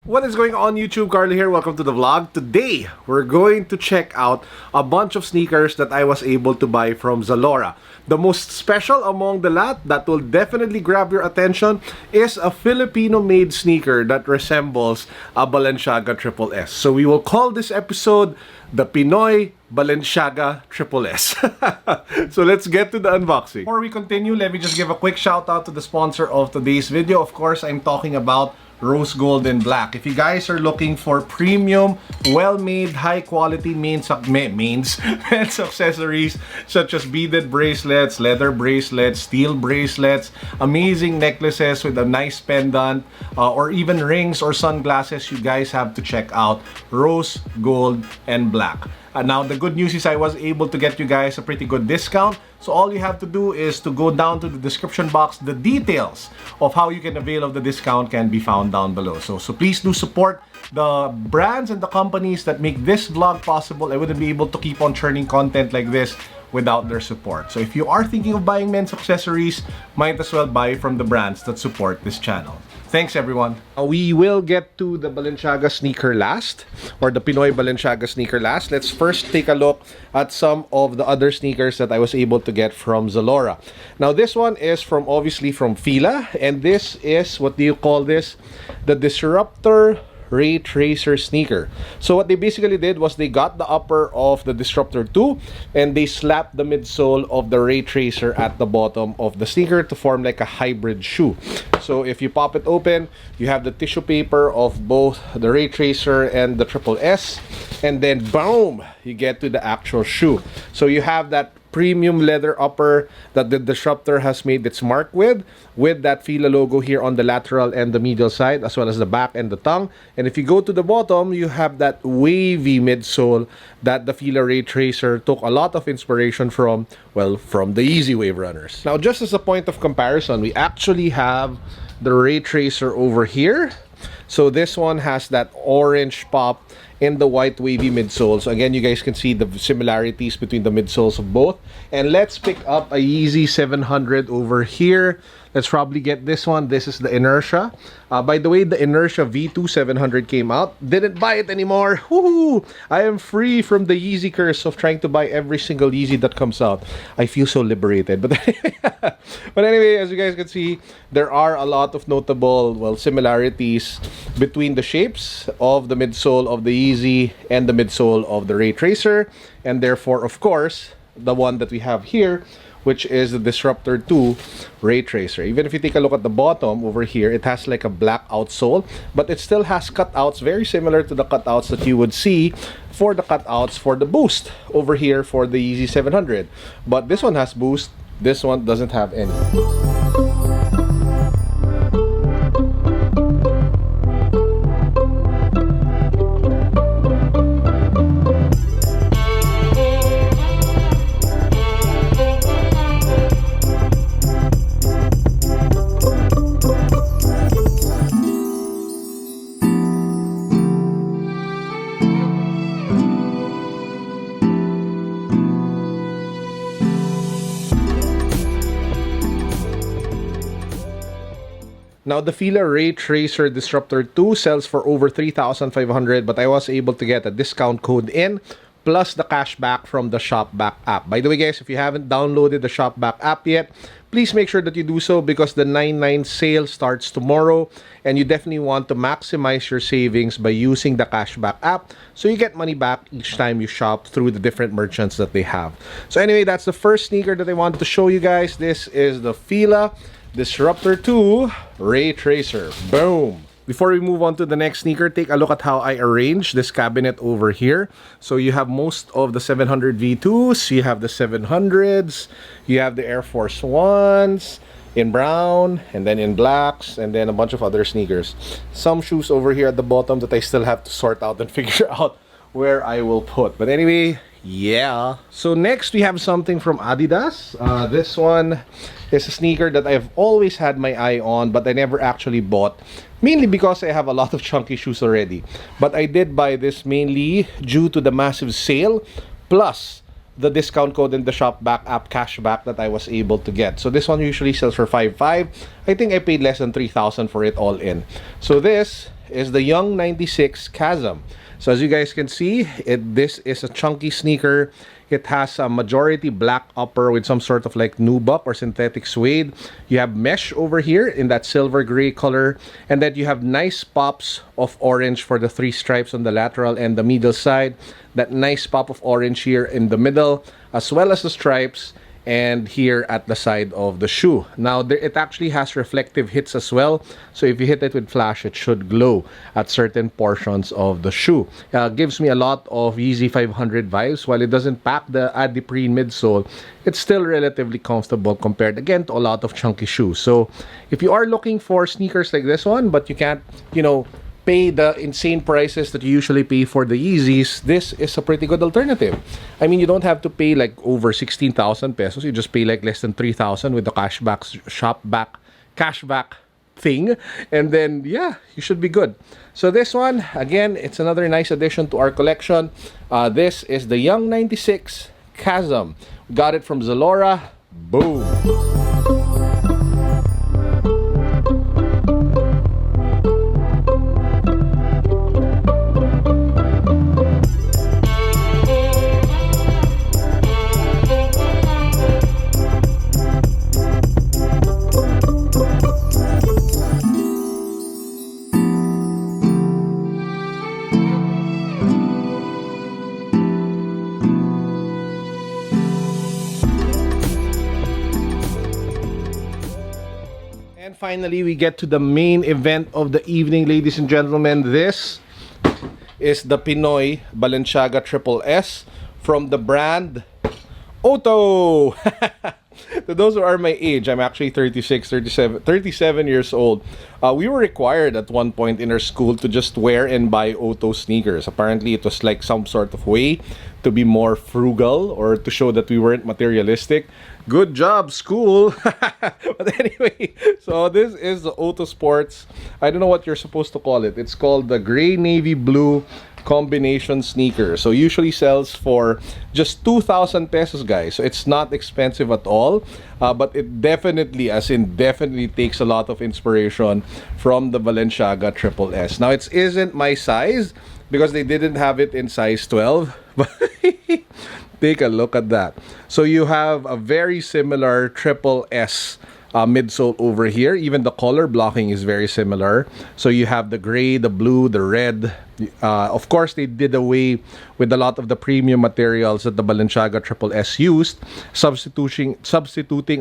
What is going on YouTube? Carlo here. Welcome to the vlog. Today, we're going to check out a bunch of sneakers that I was able to buy from Zalora. The most special among the lot that will definitely grab your attention is a Filipino-made sneaker that resembles a Balenciaga Triple S. So we will call this episode the Pinoy Balenciaga Triple S. So let's get to the unboxing. Before we continue, let me just give a quick shout out to the sponsor of today's video. Of course, I'm talking about rose gold and black. If you guys are looking for premium, well-made, high-quality men's accessories such as beaded bracelets, leather bracelets, steel bracelets, amazing necklaces with a nice pendant, or even rings or sunglasses, you guys have to check out rose gold and black. Now, the good news is I was able to get you guys a pretty good discount. So all you have to do is to go down to the description box. The details of how you can avail of the discount can be found down below. So please do support the brands and the companies that make this vlog possible. I wouldn't be able to keep on churning content like this without their support. So if you are thinking of buying men's accessories, might as well buy from the brands that support this channel. Thanks everyone. We will get to the Balenciaga sneaker last, or the Pinoy Balenciaga sneaker last. Let's first take a look at some of the other sneakers that I was able to get from Zalora. Now this one is obviously from FILA, and this is, what do you call this? The Disruptor Ray Tracer sneaker. So what they basically did was they got the upper of the Disruptor 2 and they slapped the midsole of the Ray Tracer at the bottom of the sneaker to form like a hybrid shoe. So if you pop it open, you have the tissue paper of both the Ray Tracer and the Triple S, and then boom, you get to the actual shoe. So you have that premium leather upper that the Disruptor has made its mark with that FILA logo here on the lateral and the medial side, as well as the back and the tongue. And if you go to the bottom, you have that wavy midsole that the FILA Ray Tracer took a lot of inspiration from, well, from the Yeezy Wave Runners. Now, just as a point of comparison, we actually have the Ray Tracer over here. So this one has that orange pop in the white wavy midsole. So again, you guys can see the similarities between the midsoles of both. And let's pick up a Yeezy 700 over here. Let's probably get this one. This is the Inertia. By the way, the Inertia V2 700 came out. Didn't buy it anymore. Woohoo! I am free from the Yeezy curse of trying to buy every single Yeezy that comes out. I feel so liberated. But anyway, as you guys can see, there are a lot of notable, well, similarities between the shapes of the midsole of the Yeezy and the midsole of the Ray Tracer. And therefore, of course, the one that we have here, which is the Disruptor 2 Ray Tracer. Even if you take a look at the bottom over here, it has like a black outsole, but it still has cutouts very similar to the cutouts that you would see for the cutouts for the Boost over here for the Yeezy 700. But this one has Boost, this one doesn't have any. Now, the FILA Ray Tracer Disruptor 2 sells for over 3,500, but I was able to get a discount code in, plus the cashback from the Shopback app. By the way, guys, if you haven't downloaded the Shopback app yet, please make sure that you do so because the 9/9 sale starts tomorrow, and you definitely want to maximize your savings by using the Cashback app so you get money back each time you shop through the different merchants that they have. So anyway, that's the first sneaker that I wanted to show you guys. This is the FILA Disruptor 2 Ray Tracer. Boom! Before we move on to the next sneaker, take a look at how I arranged this cabinet over here. So you have most of the 700 V2s, you have the 700s, you have the Air Force 1s in brown, and then in blacks, and then a bunch of other sneakers. Some shoes over here at the bottom that I still have to sort out and figure out where I will put. But anyway, yeah. So next we have something from Adidas. This one is a sneaker that I've always had my eye on, but I never actually bought, mainly because I have a lot of chunky shoes already. But I did buy this mainly due to the massive sale, plus the discount code in the Shopback app cashback that I was able to get. So this one usually sells for 5,500. I think I paid less than 3,000 for it all in. So this is the Yung-96 CHASM. So as you guys can see, this is a chunky sneaker. It has a majority black upper with some sort of like nubuck or synthetic suede. You have mesh over here in that silver gray color, and then you have nice pops of orange for the 3 stripes on the lateral and the middle side. That nice pop of orange here in the middle, as well as the stripes and here at the side of the shoe. Now it actually has reflective hits as well, so if you hit it with flash, it should glow at certain portions of the shoe. Gives me a lot of Yeezy 500 vibes. While it doesn't pack the adiprene midsole, it's still relatively comfortable compared again to a lot of chunky shoes. So if you are looking for sneakers like this one, but you can't, you know, pay the insane prices that you usually pay for the Yeezys, this is a pretty good alternative. I mean, you don't have to pay like over 16,000 pesos. You just pay like less than 3,000 with the cashback thing, and then yeah, you should be good. So this one, again, it's another nice addition to our collection. This is the Yung-96 CHASM. Got it from Zalora. Boom. And finally, we get to the main event of the evening, ladies and gentlemen. This is the Pinoy Balenciaga Triple S from the brand OTTO. To those who are my age, I'm actually 37 years old. We were required at one point in our school to just wear and buy OTTO sneakers. Apparently, it was like some sort of way to be more frugal or to show that we weren't materialistic. Good job, school. But anyway, so this is the OTTO Sports. I don't know what you're supposed to call it. It's called the gray navy blue combination sneaker. So usually sells for just 2,000 pesos, guys. So it's not expensive at all, but it definitely, as in definitely, takes a lot of inspiration from the Balenciaga Triple S. Now it isn't my size because they didn't have it in size 12, but take a look at that. So you have a very similar Triple S midsole over here. Even the color blocking is very similar. So you have the gray, the blue, the red. Of course, they did away with a lot of the premium materials that the Balenciaga Triple S used, substituting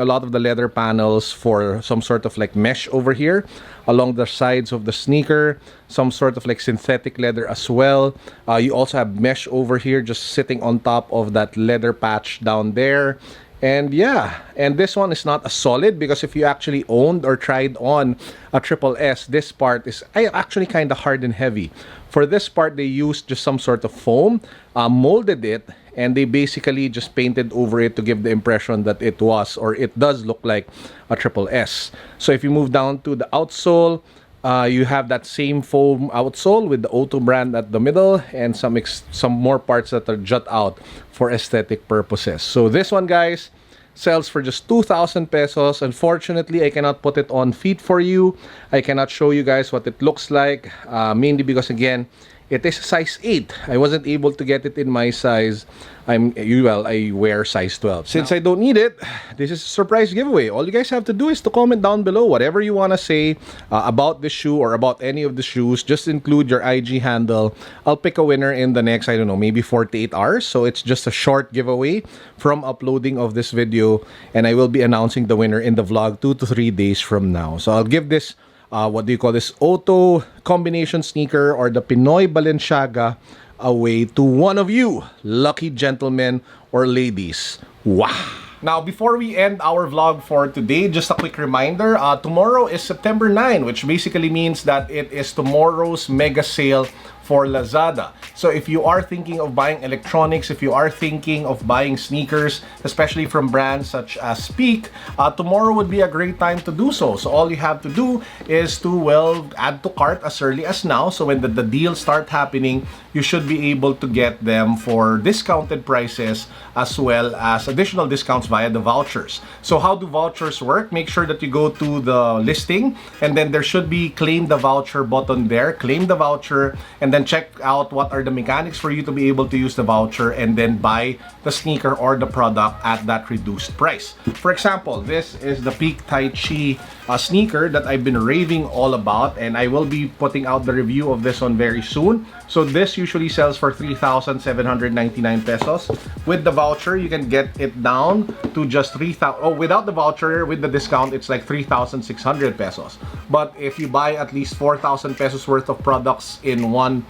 a lot of the leather panels for some sort of like mesh over here along the sides of the sneaker, some sort of like synthetic leather as well. You also have mesh over here just sitting on top of that leather patch down there. And yeah, and this one is not as solid because if you actually owned or tried on a Triple S, this part is actually kind of hard and heavy. For this part, they used just some sort of foam, molded it, and they basically just painted over it to give the impression that it was, or it does look like, a Triple S. So if you move down to the outsole, you have that same foam outsole with the OTTO brand at the middle and some more parts that are jut out for aesthetic purposes. So this one, guys, sells for just 2,000 pesos. Unfortunately, I cannot put it on feet for you. I cannot show you guys what it looks like, mainly because, again, it is size 8. I wasn't able to get it in my size. I wear size 12. Since I don't need it, this is a surprise giveaway. All you guys have to do is to comment down below whatever you want to say about this shoe or about any of the shoes. Just include your IG handle. I'll pick a winner in the next, I don't know, maybe 48 hours. So it's just a short giveaway from uploading of this video. And I will be announcing the winner in the vlog 2 to 3 days from now. So I'll give this what do you call this, OTTO combination sneaker or the Pinoy Balenciaga away to one of you lucky gentlemen or ladies. Wow. Now, before we end our vlog for today, just a quick reminder, tomorrow is September 9, which basically means that it is tomorrow's mega sale for Lazada. So if you are thinking of buying electronics, if you are thinking of buying sneakers, especially from brands such as Peak, tomorrow would be a great time to do so. So all you have to do is to, well, add to cart as early as now. So when the deals start happening, you should be able to get them for discounted prices as well as additional discounts via the vouchers. So how do vouchers work? Make sure that you go to the listing, and then there should be claim the voucher button there. Claim the voucher, and then check out what are the mechanics for you to be able to use the voucher and then buy the sneaker or the product at that reduced price. For example, this is the Peak Tai Chi sneaker that I've been raving all about, and I will be putting out the review of this one very soon. So this usually sells for 3,799 pesos. With the voucher, you can get it down to just 3,000. Oh, without the voucher, with the discount, it's like 3,600 pesos. But if you buy at least 4,000 pesos worth of products in one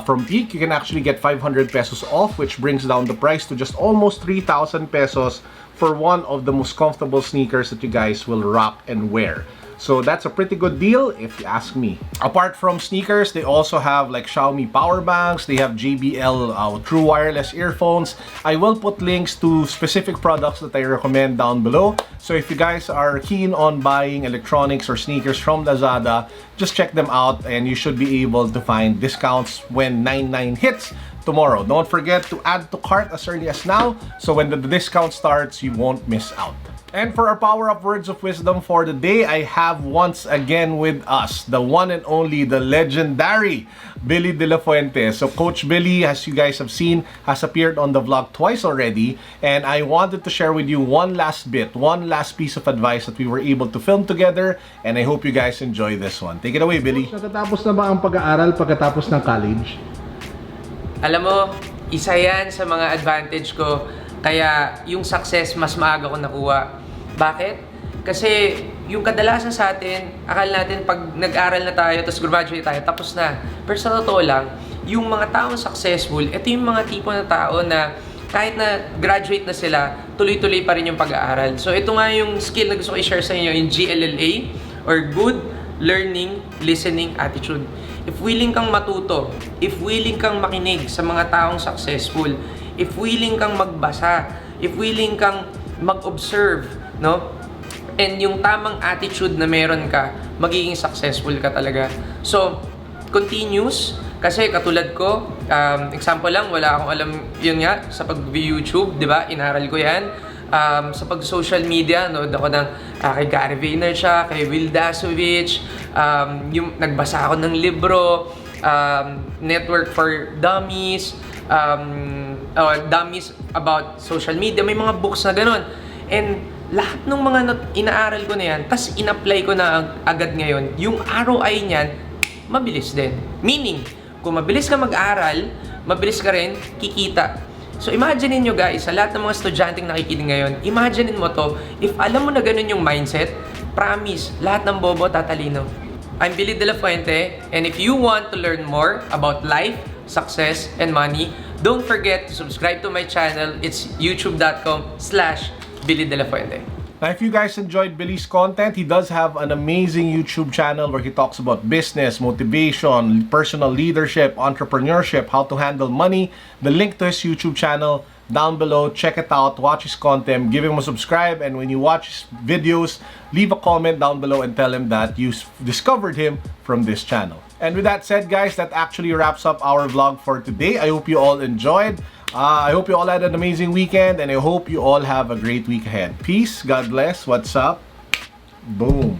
from Peak, you can actually get 500 pesos off, which brings down the price to just almost 3,000 pesos for one of the most comfortable sneakers that you guys will rock and wear. So that's a pretty good deal if you ask me. Apart from sneakers, they also have like Xiaomi power banks. They have JBL true wireless earphones. I will put links to specific products that I recommend down below. So if you guys are keen on buying electronics or sneakers from Lazada, just check them out and you should be able to find discounts when 99 hits tomorrow. Don't forget to add to cart as early as now, so when the discount starts, you won't miss out. And for our power-up words of wisdom for the day, I have once again with us the one and only, the legendary Billy De La Fuente. So Coach Billy, as you guys have seen, has appeared on the vlog twice already, and I wanted to share with you one last piece of advice that we were able to film together, and I hope you guys enjoy this one. Take it away, Billy. Natatapos na ba ang pag-aaral pagkatapos ng college? Alam mo, isa yan sa mga advantage ko. Kaya yung success mas maaga ko nakuha. Bakit? Kasi yung kadalasan sa atin, akala natin pag nag-aral na tayo, tapos graduate tayo, tapos na. Pero sa totoo lang, yung mga taong successful, ito yung mga tipo na tao na kahit na graduate na sila, tuloy-tuloy pa rin yung pag-aaral. So ito nga yung skill na gusto ko i-share sa inyo, yung GLLA, or Good Learning Listening Attitude. If willing kang matuto, if willing kang makinig sa mga taong successful, if willing kang magbasa, if willing kang mag-observe, no? And yung tamang attitude na meron ka, magiging successful ka talaga. So, continuous. Kasi katulad ko, example lang, wala akong alam yun nga, sa pag-YouTube, di ba? Inaral ko yan. Sa pag-social media, nood ako ng kay Gary Vaynerchuk, kay Will Dasovich, yung nagbasa ako ng libro, Network for Dummies, dummies about social media, may mga books na ganun. And lahat ng mga inaaral ko na yan, tas in-apply ko na agad ngayon, yung ROI niyan, mabilis din. Meaning, kung mabilis ka mag-aral, mabilis ka rin kikita. So imagine nyo guys, sa lahat ng mga estudyanteng nakikinig ngayon, imagine mo to, if alam mo na ganun yung mindset, promise, lahat ng bobo tatalino. I'm Billy De La Fuente, and if you want to learn more about life, success, and money, don't forget to subscribe to my channel. It's youtube.com/Billy De La Fuente. Now, if you guys enjoyed Billy's content, he does have an amazing YouTube channel where he talks about business, motivation, personal leadership, entrepreneurship, how to handle money. The link to his YouTube channel down below. Check it out, watch his content, give him a subscribe, and when you watch his videos, leave a comment down below and tell him that you discovered him from this channel. And with that said, guys, that actually wraps up our vlog for today. I hope you all enjoyed. I hope you all had an amazing weekend, and I hope you all have a great week ahead. Peace, God bless, what's up, boom.